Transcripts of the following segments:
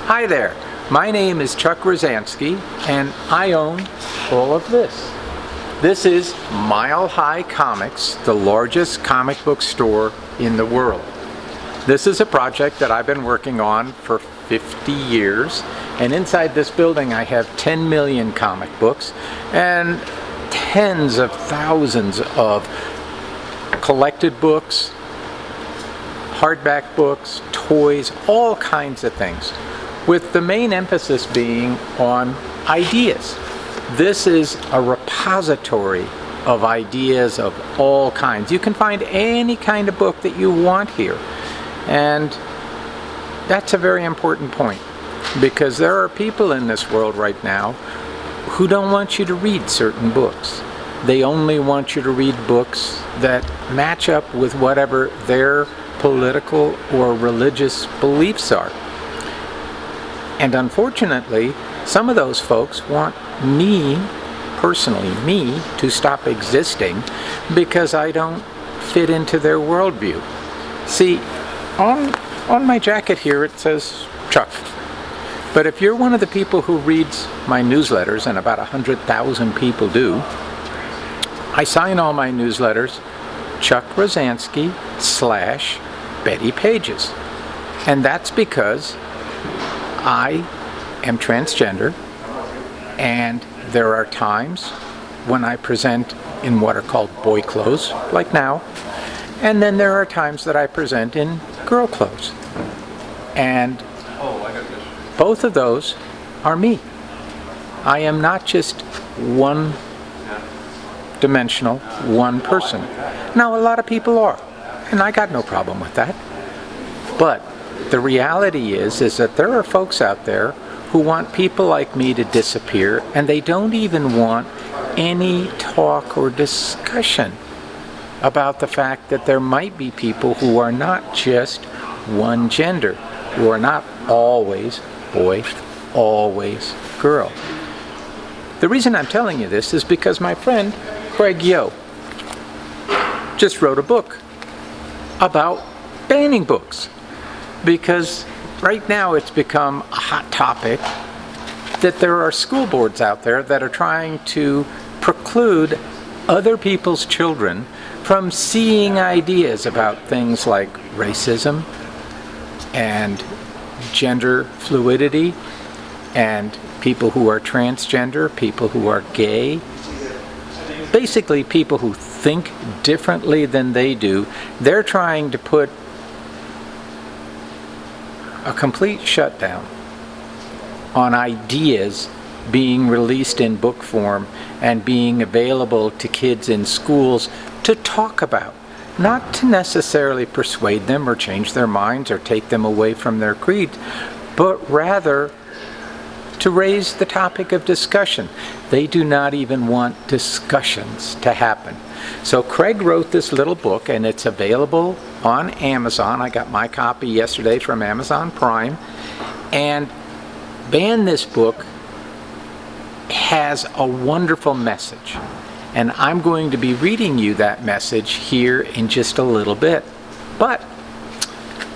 Hi there, my name is Chuck Rozanski and I own all of this. This is Mile High Comics, the largest comic book store in the world. This is a project that I've been working on for 50 years, and inside this building I have 10 million comic books and tens of thousands of collected books, hardback books, toys, all kinds of things, with the main emphasis being on ideas. This is a repository of ideas of all kinds. You can find any kind of book that you want here, and that's a very important point, because there are people in this world right now who don't want you to read certain books. They only want you to read books that match up with whatever their political or religious beliefs are. And unfortunately, some of those folks want me, personally me, to stop existing because I don't fit into their worldview. See, on my jacket here it says Chuck. But if you're one of the people who reads my newsletters, and about 100,000 people do, I sign all my newsletters Chuck Rozanski / Bettie Pages. And that's because I am transgender, and there are times when I present in what are called boy clothes, like now, and then there are times that I present in girl clothes. And both of those are me. I am not just one dimensional, one person. Now, a lot of people are, and I got no problem with that. But the reality is that there are folks out there who want people like me to disappear, and they don't even want any talk or discussion about the fact that there might be people who are not just one gender, who are not always boy, always girl. The reason I'm telling you this is because my friend Craig Yoe just wrote a book about banning books, because right now it's become a hot topic that there are school boards out there that are trying to preclude other people's children from seeing ideas about things like racism and gender fluidity and people who are transgender, people who are gay, basically people who think differently than they do. They're trying to put a complete shutdown on ideas being released in book form and being available to kids in schools to talk about, not to necessarily persuade them or change their minds or take them away from their creed, but rather to raise the topic of discussion. They do not even want discussions to happen. So Craig wrote this little book, and it's available on Amazon. I got my copy yesterday from Amazon Prime. And Ban This Book has a wonderful message. And I'm going to be reading you that message here in just a little bit. But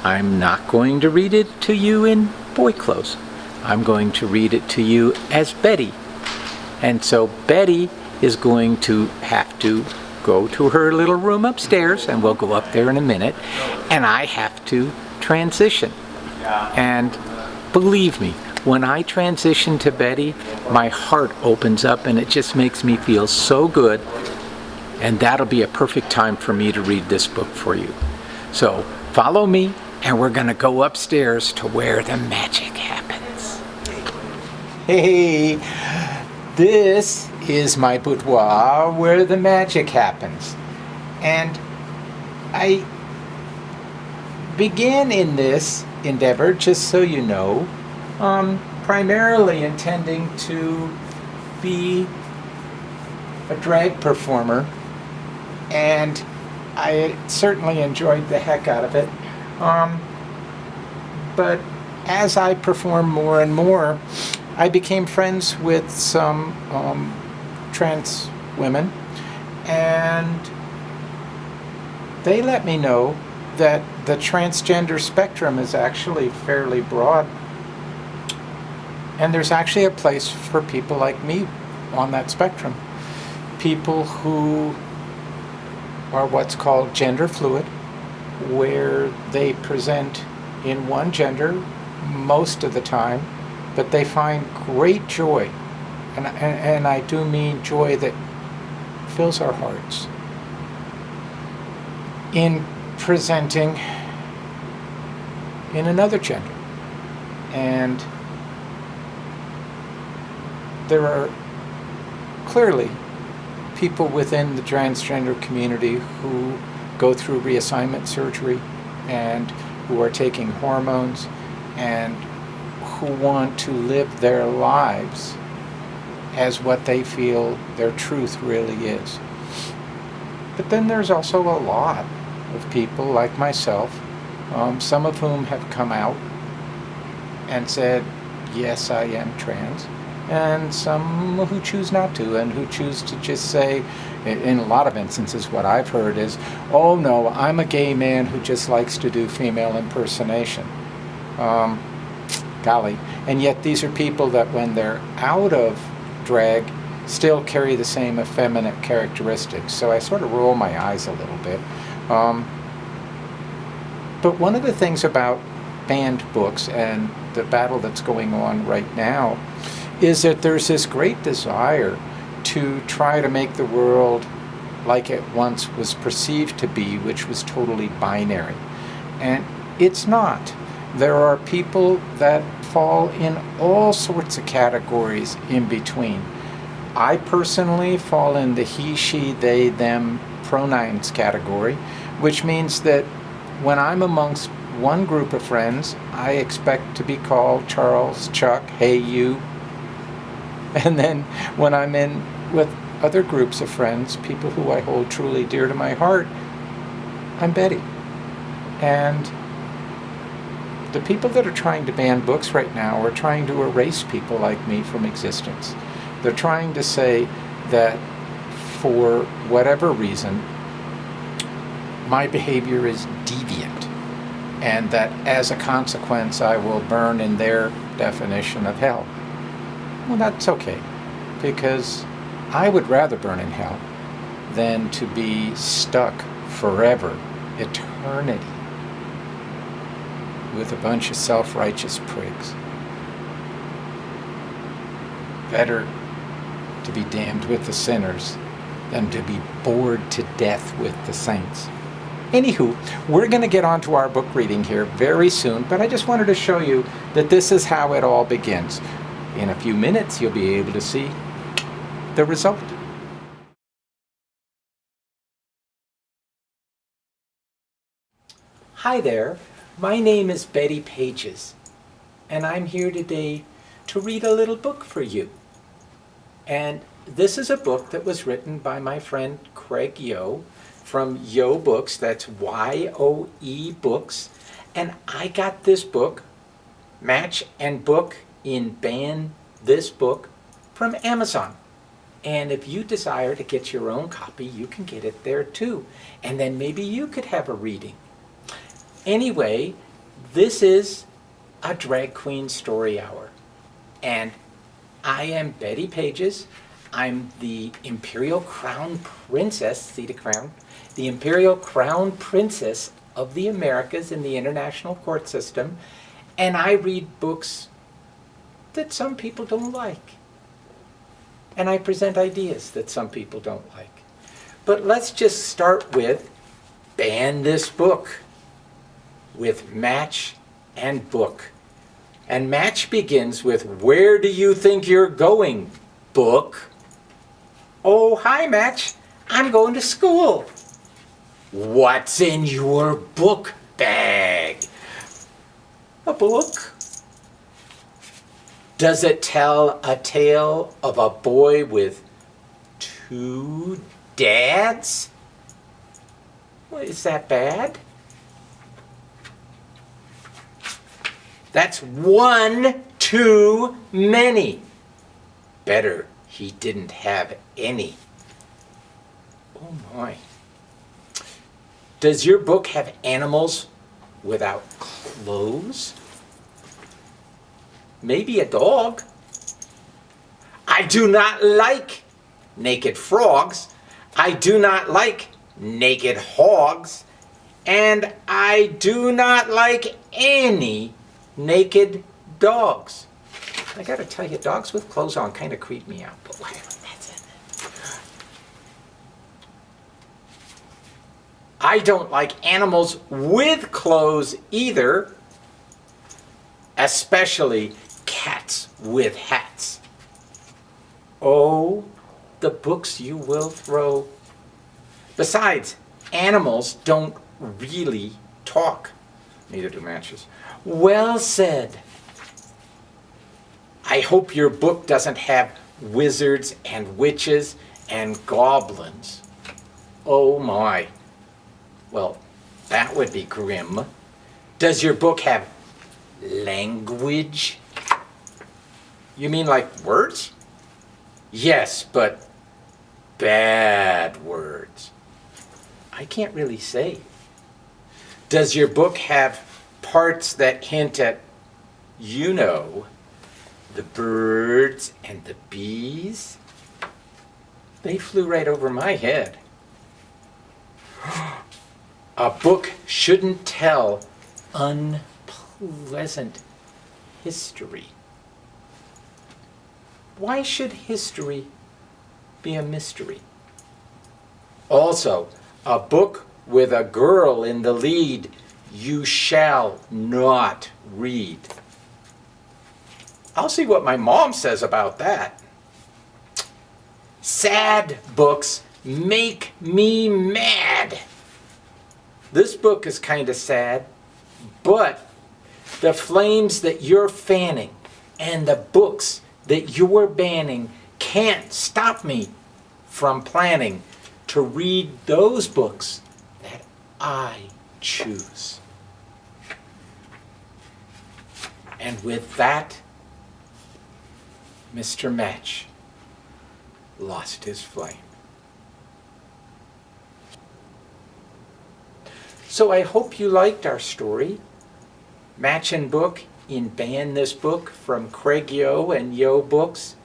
I'm not going to read it to you in boy clothes. I'm going to read it to you as Betty. And so Betty is going to have to go to her little room upstairs, and we'll go up there in a minute, and I have to transition. And believe me, when I transition to Betty, my heart opens up and it just makes me feel so good, and that'll be a perfect time for me to read this book for you. So follow me, and we're going to go upstairs to where the magic happens. Hey, this is my boudoir where the magic happens. And I began in this endeavor, just so you know, primarily intending to be a drag performer, and I certainly enjoyed the heck out of it. But as I performed more and more, I became friends with some trans women, and they let me know that the transgender spectrum is actually fairly broad And there's actually a place for people like me on that spectrum. People who are what's called gender fluid, where they present in one gender most of the time, but they find great joy, and I do mean joy that fills our hearts, in presenting in another gender. And there are clearly people within the transgender community who go through reassignment surgery and who are taking hormones and who want to live their lives as what they feel their truth really is. But then there's also a lot of people like myself, some of whom have come out and said, yes, I am trans, and some who choose not to, and who choose to just say, in a lot of instances what I've heard is, oh no, I'm a gay man who just likes to do female impersonation. Golly. And yet these are people that when they're out of drag still carry the same effeminate characteristics. So I sort of roll my eyes a little bit. But one of the things about banned books and the battle that's going on right now is that there's this great desire to try to make the world like it once was perceived to be, which was totally binary. And it's not. There are people that fall in all sorts of categories in between. I personally fall in the he, she, they, them pronouns category, which means that when I'm amongst one group of friends, I expect to be called Charles, Chuck, hey, you. And then when I'm in with other groups of friends, people who I hold truly dear to my heart, I'm Betty. And the people that are trying to ban books right now are trying to erase people like me from existence. They're trying to say that for whatever reason, my behavior is deviant, and that as a consequence I will burn in their definition of hell. Well, that's okay, because I would rather burn in hell than to be stuck forever, eternity, with a bunch of self-righteous prigs. Better to be damned with the sinners than to be bored to death with the saints. Anywho, we're going to get on to our book reading here very soon, but I just wanted to show you that this is how it all begins. In a few minutes, you'll be able to see the result. Hi there, my name is Bettie Pages, and I'm here today to read a little book for you. And this is a book that was written by my friend Craig Yoe from Yoe Books, that's Y-O-E Books, and I got this book, Match and Book in Ban This Book, from Amazon. And if you desire to get your own copy, you can get it there too. And then maybe you could have a reading. Anyway, this is a drag queen story hour. And I am Bettie Pages. I'm the Imperial Crown Princess, see the crown? The Imperial Crown Princess of the Americas in the international court system. And I read books that some people don't like. And I present ideas that some people don't like. But let's just start with ban this book with Match and Book. And Match begins with, where do you think you're going, book? Oh, hi, Match. I'm going to school. What's in your book bag? A book. Does it tell a tale of a boy with two dads? Well, is that bad? That's one too many. Better he didn't have any. Oh my. Does your book have animals without clothes? maybe a dog. I do not like naked frogs. I do not like naked hogs. And I do not like any naked dogs. I gotta tell you, dogs with clothes on kind of creep me out, but whatever, that's it. I don't like animals with clothes either, especially cats with hats. Oh, the books you will throw. Besides, animals don't really talk. Neither do matches. Well said. I hope your book doesn't have wizards and witches and goblins. Oh my. Well, that would be grim. Does your book have language? You mean like words? Yes, but bad words. I can't really say. Does your book have parts that hint at, you know, the birds and the bees? They flew right over my head. A book shouldn't tell unpleasant history. Why should history be a mystery? Also, a book with a girl in the lead you shall not read. I'll see what my mom says about that. Sad books make me mad. This book is kind of sad, but the flames that you're fanning and the books that you're banning can't stop me from planning to read those books that I choose. And with that, Mr. Match lost his flame. So I hope you liked our story. Match and Book in Ban This Book from Craig Yoe and Yoe Books.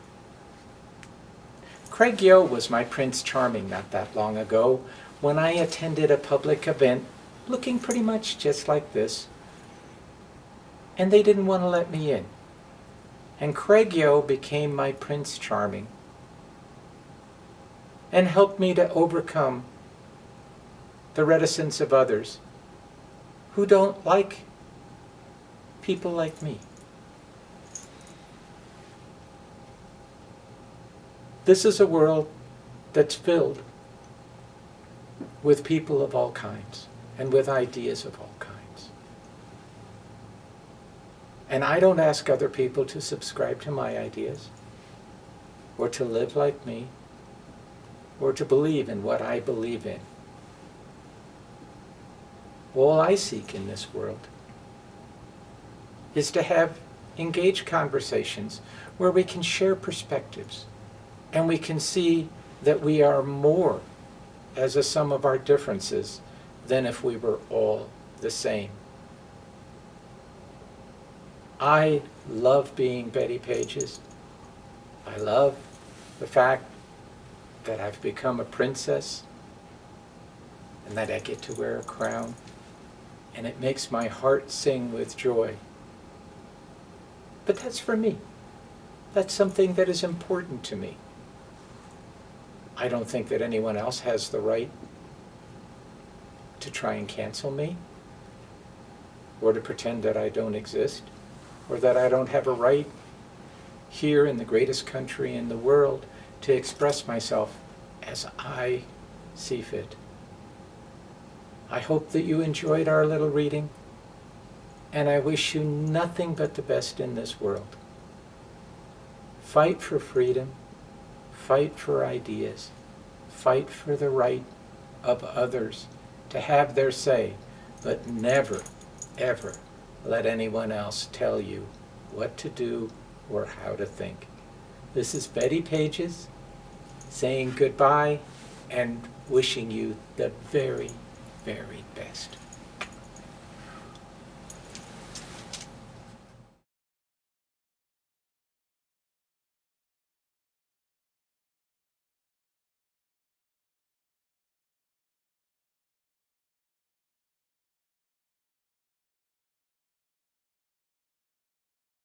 Craig Yoe was my Prince Charming not that long ago when I attended a public event looking pretty much just like this. And they didn't want to let me in. And Craig Yoe became my Prince Charming and helped me to overcome the reticence of others who don't like people like me. This is a world that's filled with people of all kinds and with ideas of all kinds. And I don't ask other people to subscribe to my ideas or to live like me or to believe in what I believe in. All I seek in this world is to have engaged conversations where we can share perspectives and we can see that we are more as a sum of our differences than if we were all the same. I love being Bettie Pages. I love the fact that I've become a princess and that I get to wear a crown, and it makes my heart sing with joy. But that's for me. That's something that is important to me. I don't think that anyone else has the right to try and cancel me, or to pretend that I don't exist, or that I don't have a right here in the greatest country in the world to express myself as I see fit. I hope that you enjoyed our little reading, and I wish you nothing but the best in this world. Fight for freedom, fight for ideas, fight for the right of others to have their say, but never, ever let anyone else tell you what to do or how to think. This is Bettie Pages saying goodbye and wishing you the very, very best.